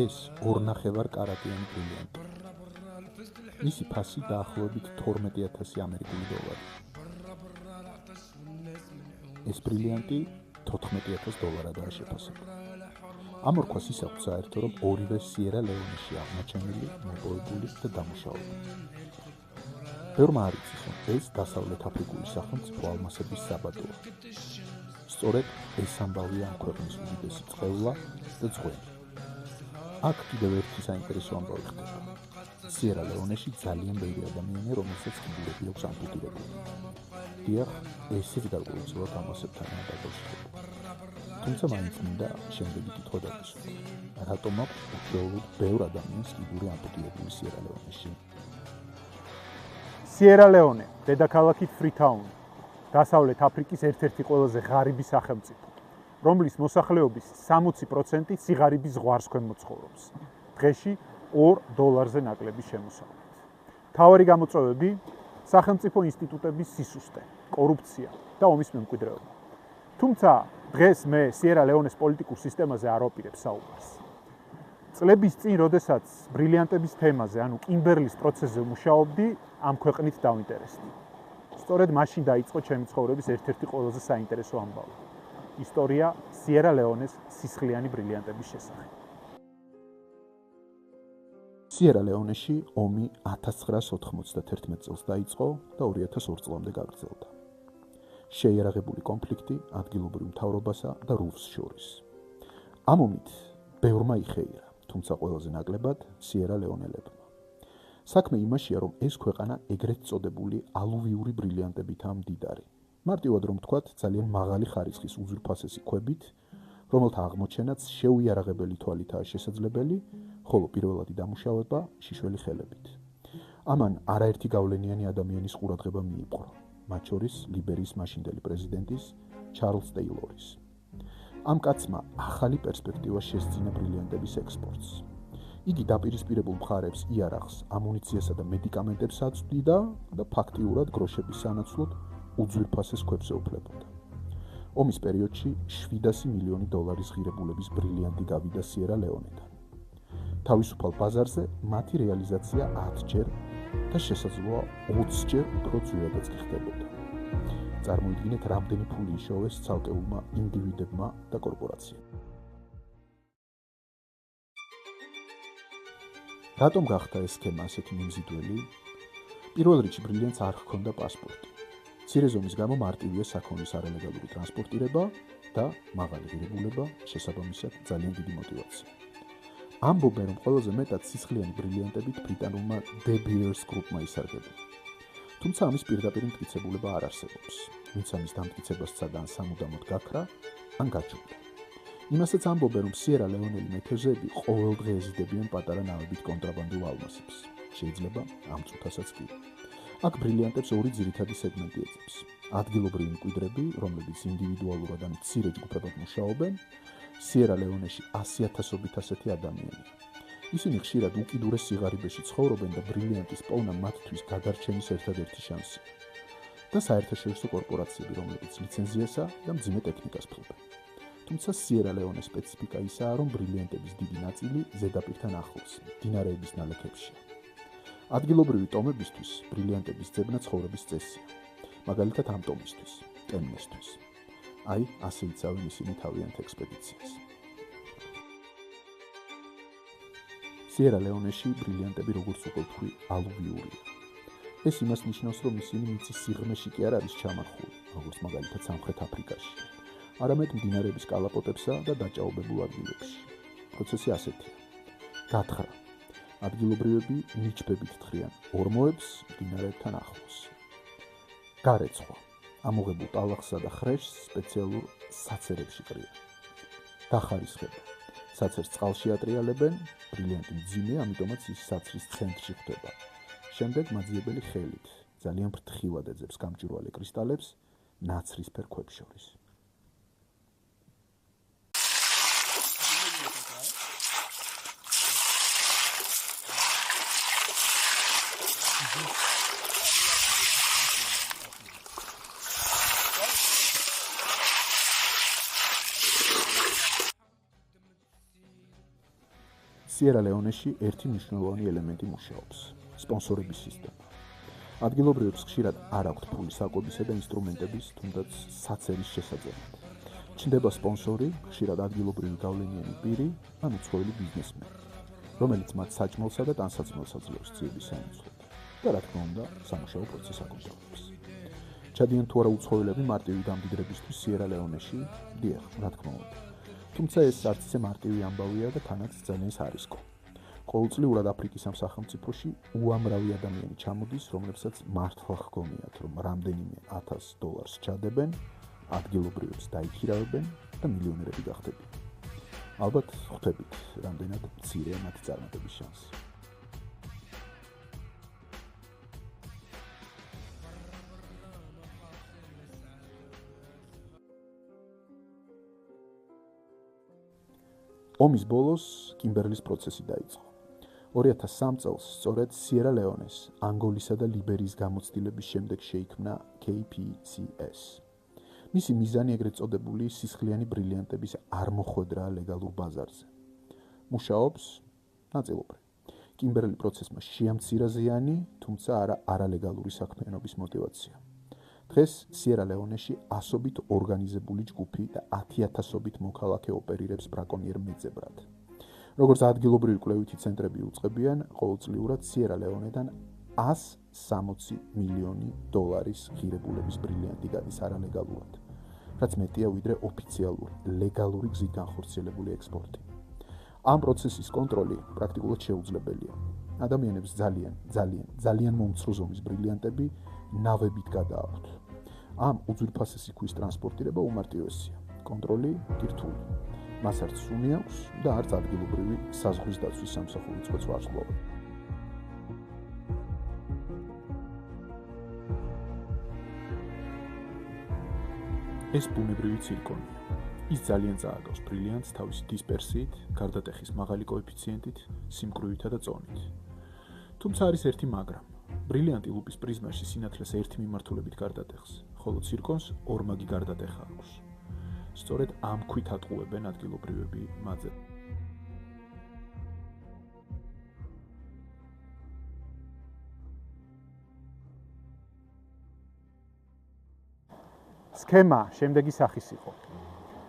ეს ორნახევარკარატიანი ბრილიანტი. მისი ფასი დაახლოებით 12,000 ამერიკული დოლარი. ეს ბრილიანტი 14,000 დოლარადაა შეფასებული. ამ ორქვას ისაუბრს საერთო, რომ ორივე სიერა ლეონეში აღმოჩენილი, მოპოვებული და დამუშავებული. ბევრმა არ იცის, რომ ეს დასავლეთ აფრიკული სახელმწიფო ალმასების საბადოა. სწორედ ეს ამბავია ამ ქვეყნის უდიდესი წყევლა და ძღვენი. აქ კიდევ ერთი საინტერესო ამბავი ხდება. სიერა ლეონეში ძალიან ბევრი ადამიანია, რომელსაც კიდურები აქვს ამპუტირებული. დიახ, ესეც გარკვეულწილად ამასებთანაა დაკავშირებული. თუმცა მაინც მინდა შემდეგი კითხვა დაგისვათ. რატომ აქვს უჩვეულოდ ბევრ ადამიანს კიდური ამპუტირებული სიერა ლეონეში? სიერა ლეონე, დედაქალაქი ფრითაუნი, დასავლეთ აფრიკის ერთ-ერთი ყველაზე ღარიბი სახელმწიფო, რომლის მოსახლეობის 60% სიღარიბის ზღვარს ქვემოთ ცხოვრობს. დღეში $2 ნაკლები შემოსავლით. მთავარი გამოწვევები: სახელმწიფო ინსტიტუტების სისუსტე, კორუფცია და ომის მემკვიდრეობა. თუმცა დღეს მე სიერა ლეონეს პოლიტიკურ სისტემაზე არ ვაპირებ საუბარს. წლების წინ, როდესაც ბრილიანტების თემაზე, ანუ კიმბერლის პროცესზე მუშაობდი, ამ ქვეყნით დავინტერესდი. სწორედ მაშინ დაიწყო ჩემი ცხოვრების ერთ-ერთი ყველაზე საინტერესო ამბავი. ისტორია სიერა ლეონეს სისხლიანი ბრილიანტების შესახებ. სიერა ლეონეში ომი 1991 წელს დაიწყო და 2002 წლამდე გაგრძელდა. შეიარაღებული კონფლიქტი ადგილობრივ მთავრობასა და რუს შორის. ამ ომით ბევრმა იხეირა, თუმცა ყველაზე ნაკლებად სიერა ლეონელებმა. საქმე იმაშია, რომ ეს ქვეყანა ეგრეთ წოდებული ალუვიური ბრილიანტებითაა მდიდარი. მარტივად რომ ვთქვათ, ძალიან მაღალი ხარისხის უძვირფასესი ქვებით, რომელთა აღმოჩენაც შეუიარაღებელი თვალითაა შესაძლებელი, ხოლო პირველადი დამუშავება შიშველი ხელებით. ამან არაერთი გავლენიანი ადამიანის ყურადღება მიიპყრო, მათ შორის ლიბერიის მაშინდელი პრეზიდენტის ჩარლზ ტეილორის. ამ კაცმა ახალი პერსპექტივა შესძინა ბრილიანტების ექსპორტს. იგი დაპირისპირებულ მხარებს იარაღს, ამუნიციასა და მედიკამენტებს აწვდიდა და ფაქტიურად გროშების სანაცვლოდ უძვირფასეს ქვებს ეუფლებოდა. ომის პერიოდში $700 მილიონი ღირებულების ბრილიანტი გავიდა სიერა ლეონედან. თავისუფალ ბაზარზე მათი რეალიზაცია 10-ჯერ და შესაძლოა 20-ჯერ უფრო ძვირადაც კი ხდებოდა. წარმოიდგინეთ, რამდენი ფული იშოვეს ცალკეულმა ინდივიდებმა და კორპორაციებმა. რატომ გახდა ეს სქემა ასეთი მიმზიდველი? პირველ რიგში ბრილიანტს არ ჰქონდა პასპორტი. მცირე ზომის გამო მარტივია საქონლის არალეგალური ტრანსპორტირება და მაღალი ღირებულება, შესაბამისად ძალიან დიდი мотиваცია. ამბობენ, რომ ყველაზე მეტად სისხლიანი ბრილიანტებით ბრიტანულმა De Beers Group-მა ისარგებლა. თუმცა ამის პირდაპირ მტკიცებულება არ არსებობს. ვინც ამის დამტკიცებას სცადა ან სამუდამოდ გაქრა, ან გაჩუმდა. იმასაც ამბობენ, რომ სიერა ლეონელი მეთევზეები ყოველდღე ეზიდებიან პატარა ნავებით კონტრაბანდულ ალმასებს. შეიძლება ამ წუთასაც კი. აქ ბრილიანტებს ორი ძირითადი სეგმენტი ეძებს. ადგილობრივი მკვიდრები, რომლებიც ინდივიდუალურად ან მცირე ჯგუფებად მუშაობენ, სიერა ლეონეში 100,000-ობით ასეთი ადამიანია. ისინი ხშირად უკიდურეს სიღარიბეში ცხოვრობენ და ბრილიანტის პოვნა მათთვის გადარჩენის ერთადერთი შანსია. და საერთაშორისო კორპორაციები, რომლებიც ლიცენზიასა და მძიმე ტექნიკას ფლობენ. თუმცა სიერა ლეონეს სპეციფიკა ისაა, რომ ბრილიანტების დიდი ნაწილი ზედაპირთან ახლოს, მდინარეების ნალექებშია. ადგილობრივი ტომებისთვის ბრილიანტების ძებნა ცხოვრების წესია. მაგალითად ამ ტომისთვის, კემნესთვის. აი, ასე იცავენ ისინი თავიანთ ექსპედიციას. სიერა ლეონეში ბრილიანტები, როგორც უკვე ვთქვი, ალუვიურია. ეს იმას ნიშნავს, რომ ისინი მიწის სიღრმეში კი არ არის ჩამარხული, როგორც მაგალითად სამხრეთ აფრიკაში, არამედ მდინარეების კალაპოტებსა და დაჭაობებულ ადგილებში. პროცესი ასეთია. გათხრა. ადგილობრივები ნიჩბებით თხრიან ორმოებს მდინარეებთან ახლოს. გარეცხვა. ამოღებულ ტალახსა და ხრეშს სპეციალურ საცერებში ყრიან. დახარისხება. საცერს წყალში ატრიალებენ, ბრილიანტი მძიმე, ამიტომაც ის საცრის ცენტრში ხდება. შემდეგ მაძიებელი ხელით ძალიან ფრთხილად ეძებს გამჭვირვალე კრისტალებს ნაცრისფერ ქვებს შორის. სიერა-ლეონეში ერთი მნიშვნელოვანი ელემენტი მუშაობს სპონსორების სისტემა. ადგილობრივებს ხშირად არ აქვთ ფული საკვებისა და ინსტრუმენტების, თუნდაც საცერის შესაძლებლად. ჩნდება სპონსორი, ხშირად ადგილობრივი გავლენიანი პირი, ან უცხოელი ბიზნესმენი, რომელიც მათ საჭმელსა და ტანსაცმელს აძლევს ძიების სამოცვლოდ და რა თქმა უნდა, სამუშაო პროცესს აკონტროლებს. ჩადიან თუ არა უცხოელები მარტივი გამდიდრებისთვის სიერა-ლეონეში? დიახ, რა თქმა უნდა. თუმცა ეს არც ისე მარტივი ამბავია და თანაც ძალიან სარისკო. ყოველწლიურად აფრიკის ამ სახელმწიფოში უამრავი ადამიანი ჩამოდის, რომლებსაც მართლა ჰგონიათ, რომ რამდენიმე $1000 ჩადებენ, ადგილობრივებს დაიქირავებენ და მილიონერები გახდებიან. ალბათ ხვდებით, რამდენად მცირეა მათი წარმატების შანსი. ომის ბოლოს კიმბერლის პროცესი დაიწყო. 2003 წელს სწორედ სიერა-ლეონეს, ანგოლისა და ლიბერიის გამოცდილების შემდეგ შეიქმნა KPCS. მისი მიზანი ეგრეთ წოდებული სისხლიანი ბრილიანტების არმოხვედრა ლეგალურ ბაზარზე. მუშაობს ნაწილობრივ. კიმბერლის პროცესმა შეამცირა ზიანი, თუმცა არა არალეგალური საქმიანობის мотиваცია. დღეს სიერა-ლეონეში ასობით ორგანიზებული ჯგუფი და 10,000-ობით მოქალაქე ოპერირებს ბრაკონიერ მეძებრად. როგორც ადგილობრივი კვლევითი ცენტრები უწყებიან, ყოველწლიურად სიერა-ლეონედან $160 მილიონი ღირებულების ბრილიანტი გადის არალეგალურად, რაც მეტია ვიდრე ოფიციალური, ლეგალური გზით განხორციელებული ექსპორტი. ამ პროცესის კონტროლი პრაქტიკულად შეუძლებელია. ადამიანებს ძალიან მომცრო ზომის ბრილიანტები ნავებით გადააქვთ. ამ უძვირფასესი ქვის ტრანსპორტირება უმარტივესია. კონტროლი კი რთული. მას არც სუნი აქვს და არც ადგილობრივი საზღვრის დაცვის სამსახური წვეთს ვარსკვლავად. ეს ბუნებრივი ცირკონია. ის ძალიან წააგავს ბრილიანტს თავისი დისპერსიით, გარდატეხის მაღალი კოეფიციენტით, სიმკვრივითა და წონით. თუმცა არის ერთი მაგრამ. ბრილიანტი ლუპის პრიზმაში სინათლეს ერთი მიმართულებით გარდატეხს, ხოლო ცირკონს ორმაგი გარდატეხა აქვს. სწორედ ამ ქვით ატყუებენ ადგილობრივები მათზე. სქემა შემდეგი სახის იყო.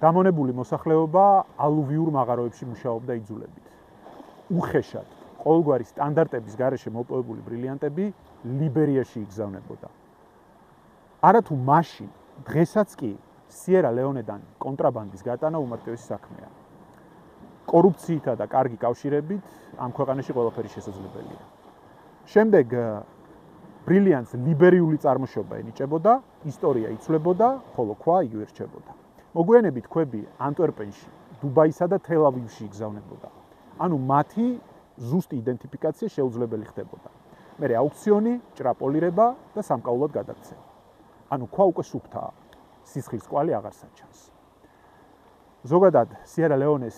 გამონებული მოსახლეობა ალუვიურ მაღაროებში მუშაობდა იძულებით. უხეშად ყოველგვარი სტანდარტების გარეშე მოპოვებული ბრილიანტები ლიბერიაში იგზავნებოდა. არათუ მაშინ, დღესაც კი სიერა-ლეონედან კონტრაბანდის გატანა უმარტივესი საქმეა. კორუფციითა და კარგი კავშირებით ამ ქვეყანაში ყველაფერი შესაძლებელია. შემდეგ ბრილიანტს ლიბერიული წარმოშობა ენიჭებოდა, ისტორია იცვლებოდა, ხოლო ქვა იგივე რჩებოდა. მოგვიანებით ქვები ანტვერპენში, დუბაისა და თელ-ავივში იგზავნებოდა. ანუ მათი ზუსტი იდენტიფიკაცია შეუძლებელი ხდებოდა. მერე აუქციონი, ჭრაპოლირება და სამკაულად გადაქცევა. ანუ ქვა უკვე სუფთაა. სისხლის კვალი აღარ საჩანს. ზოგადად, სიერა-ლეონეს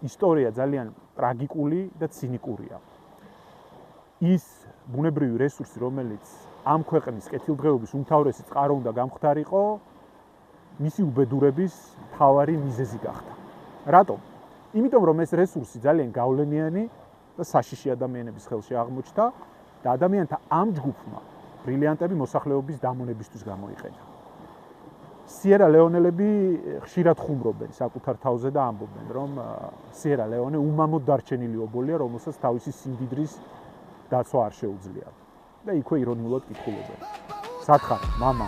ისტორია ძალიან ტრაგიკული და ცინიკურია. ის ბუნებრივი რესურსი, რომელიც ამ ქვეყნის კეთილდღეობის უმთავრესი წყარო უნდა გამختارიყო, მისი უბედურების მთავარი მიზეზი გახდა. რატომ? იმიტომ, რომ ეს რესურსი ძალიან გავლენიანი და საშიში ადამიანების ხელში აღმოჩნდა და ადამიანთა ამ ჯგუფმა ბრილიანტები მოსახლეობის დამონებისთვის გამოიყენა. სიერა-ლეონელები ხშირად ხუმრობენ საკუთარ თავზე და ამბობენ, რომ სიერა-ლეონე უმამოდ დარჩენილი ობოლია, რომელსაც თავისი სიმდიდრის დაცვა არ შეუძლია. და იქვე ირონიულად კითხულობენ. სათხარ, მამა